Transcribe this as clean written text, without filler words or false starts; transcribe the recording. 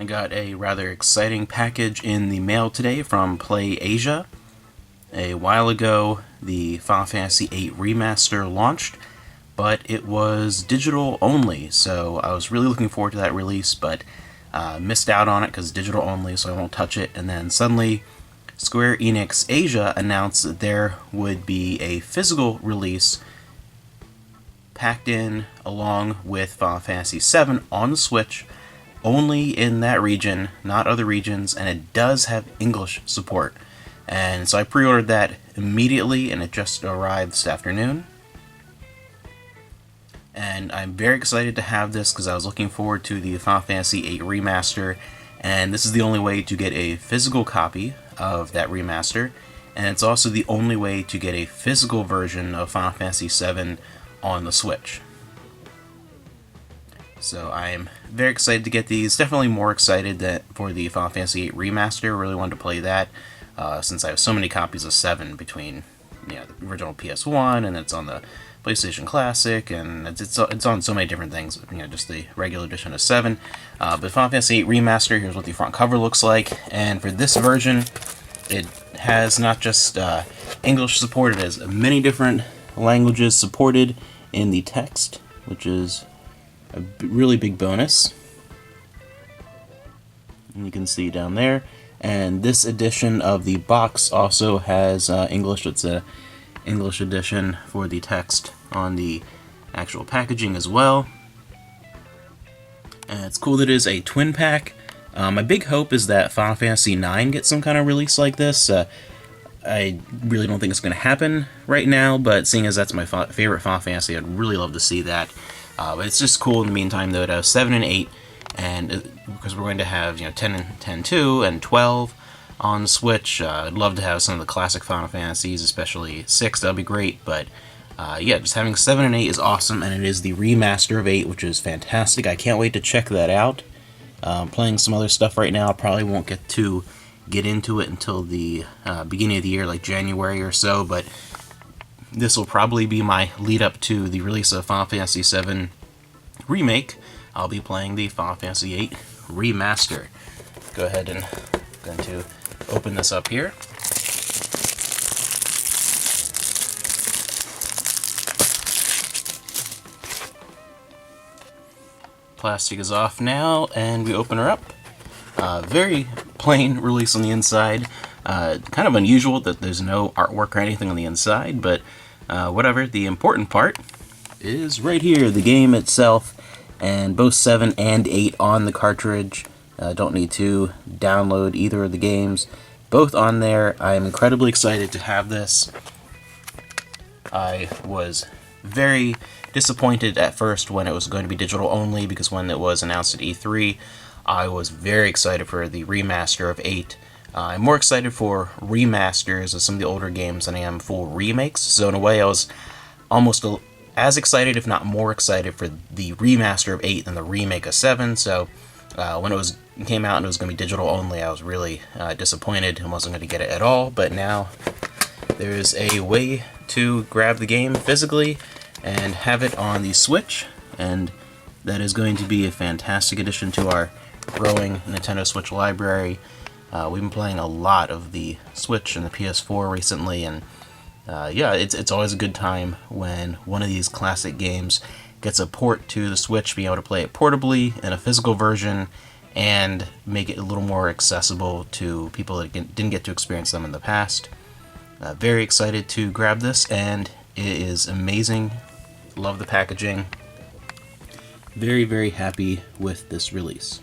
I got a rather exciting package in the mail today from Play Asia. A while ago, the Final Fantasy VIII Remaster launched, but it was digital only, so I was really looking forward to that release, but missed out on it because digital only, so I won't touch it. And then suddenly, Square Enix Asia announced that there would be a physical release packed in along with Final Fantasy VII on the Switch, only in that region, not other regions, and it does have English support. And so I pre-ordered that immediately, and it just arrived this afternoon. And I'm very excited to have this because I was looking forward to the Final Fantasy VIII Remaster, and this is the only way to get a physical copy of that remaster, and it's also the only way to get a physical version of Final Fantasy VII on the Switch. So I'm very excited to get these. Definitely more excited for the Final Fantasy VIII Remaster. Really wanted to play that since I have so many copies of 7 between the original PS1 and it's on the PlayStation Classic, and it's on so many different things. Just the regular edition of 7. But Final Fantasy VIII Remaster, here's what the front cover looks like. And for this version, it has not just English support, it has many different languages supported in the text, which is a really big bonus. And you can see down there. And this edition of the box also has English. It's a English edition for the text on the actual packaging as well. And it's cool that it is a twin pack. My big hope is that Final Fantasy IX gets some kind of release like this. I really don't think it's going to happen right now, but seeing as that's my favorite Final Fantasy, I'd really love to see that. But it's just cool in the meantime, though, to have 7 and 8, and because we're going to have 10 and 10-2 and 12 on the Switch. I'd love to have some of the classic Final Fantasies, especially 6. That'd be great. But yeah, just having 7 and 8 is awesome, and it is the remaster of 8, which is fantastic. I can't wait to check that out. Playing some other stuff right now. Probably won't get into it until the beginning of the year, like January or so, but this will probably be my lead up to the release of Final Fantasy VII Remake. I'll be playing the Final Fantasy VIII Remaster. Go ahead and I'm going to open this up here. Plastic is off now, and we open her up. Very plain release on the inside. Kind of unusual that there's no artwork or anything on the inside, but whatever. The important part is right here, the game itself, and both 7 and 8 on the cartridge. Don't need to download either of the games. Both on there. I am incredibly excited to have this. I was very disappointed at first when it was going to be digital only, because when it was announced at E3, I was very excited for the remaster of 8. I'm more excited for remasters of some of the older games than I am for remakes, so in a way I was almost as excited, if not more excited, for the remaster of 8 than the remake of 7, so when it came out and it was going to be digital only, I was really disappointed and wasn't going to get it at all, but now there's a way to grab the game physically and have it on the Switch, and that is going to be a fantastic addition to our growing Nintendo Switch library. We've been playing a lot of the Switch and the PS4 recently, and yeah, it's always a good time when one of these classic games gets a port to the Switch, being able to play it portably in a physical version, and make it a little more accessible to people that didn't get to experience them in the past. Very excited to grab this, and it is amazing. Love the packaging. Very, very happy with this release.